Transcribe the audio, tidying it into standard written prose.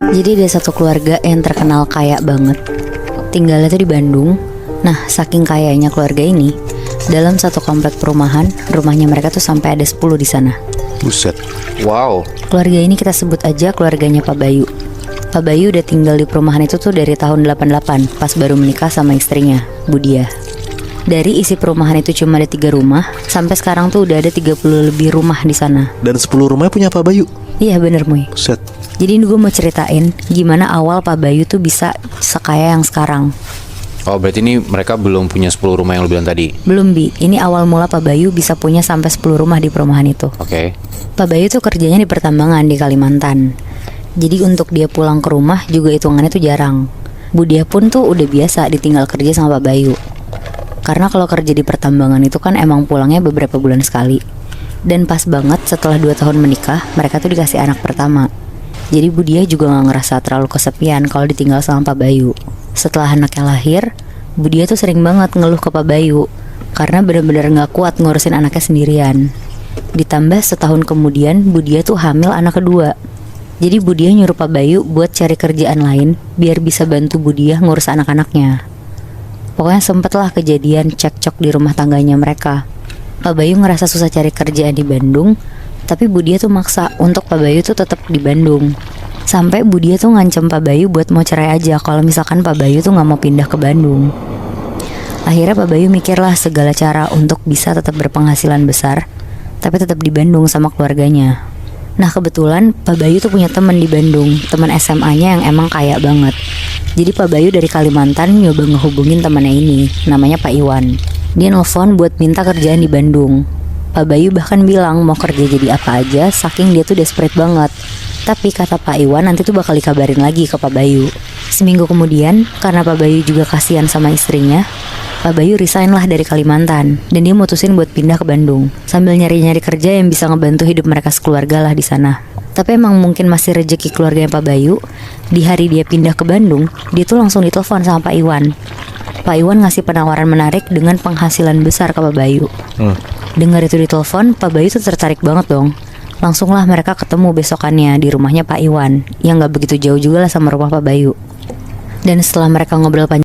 Jadi ada satu keluarga yang terkenal kaya banget. Tinggalnya tuh di Bandung. Nah, saking kayanya keluarga ini, dalam satu komplek perumahan, rumahnya mereka tuh sampai ada 10 di sana. Buset. Wow. Keluarga ini kita sebut aja keluarganya Pak Bayu. Pak Bayu udah tinggal di perumahan itu tuh dari tahun 88, pas baru menikah sama istrinya, Budia. Dari isi perumahan itu cuma ada 3 rumah, sampai sekarang tuh udah ada 30 lebih rumah di sana. Dan 10 rumahnya punya Pak Bayu. Iya bener Muy. Buset. Jadi ini gue mau ceritain gimana awal Pak Bayu tuh bisa sekaya yang sekarang. Oh, berarti ini mereka belum punya 10 rumah yang lu bilang tadi? Belum Bi, ini awal mula Pak Bayu bisa punya sampai 10 rumah di perumahan itu. Oke. Pak Bayu tuh kerjanya di pertambangan di Kalimantan. Jadi untuk dia pulang ke rumah juga hitungannya tuh jarang. Budia pun tuh udah biasa ditinggal kerja sama Pak Bayu. Karena kalau kerja di pertambangan itu kan emang pulangnya beberapa bulan sekali. Dan pas banget setelah 2 tahun menikah, mereka tuh dikasih anak pertama. Jadi Budia juga gak ngerasa terlalu kesepian kalau ditinggal sama Pak Bayu. Setelah anaknya lahir, Budia tuh sering banget ngeluh ke Pak Bayu karena benar-benar gak kuat ngurusin anaknya sendirian. Ditambah setahun kemudian Budia tuh hamil anak kedua. Jadi Budia nyuruh Pak Bayu buat cari kerjaan lain biar bisa bantu Budia ngurus anak-anaknya. Pokoknya sempetlah kejadian cekcok di rumah tangganya mereka. Pak Bayu ngerasa susah cari kerjaan di Bandung, tapi Budia tuh maksa untuk Pak Bayu tuh tetap di Bandung. Sampai Budia tuh ngancam Pak Bayu buat mau cerai aja kalau misalkan Pak Bayu tuh gak mau pindah ke Bandung. Akhirnya Pak Bayu mikirlah segala cara untuk bisa tetap berpenghasilan besar, tapi tetap di Bandung sama keluarganya. Nah kebetulan Pak Bayu tuh punya teman di Bandung, teman SMA-nya yang emang kaya banget. Jadi Pak Bayu dari Kalimantan nyoba ngehubungin temannya ini, namanya Pak Iwan. Dia nelfon buat minta kerjaan di Bandung. Pak Bayu bahkan bilang mau kerja jadi apa aja, saking dia tuh desperate banget. Tapi kata Pak Iwan nanti tuh bakal dikabarin lagi ke Pak Bayu. Seminggu kemudian, karena Pak Bayu juga kasihan sama istrinya, Pak Bayu resign lah dari Kalimantan dan dia mutusin buat pindah ke Bandung sambil nyari-nyari kerja yang bisa ngebantu hidup mereka sekeluarga lah di sana. Tapi emang mungkin masih rezeki keluarganya Pak Bayu. Di hari dia pindah ke Bandung, dia tuh langsung ditelepon sama Pak Iwan. Pak Iwan ngasih penawaran menarik dengan penghasilan besar ke Pak Bayu. Dengar itu ditelepon, Pak Bayu tuh tertarik banget dong. Langsung lah mereka ketemu besokannya di rumahnya Pak Iwan yang gak begitu jauh juga lah sama rumah Pak Bayu. Dan setelah mereka ngobrol panjang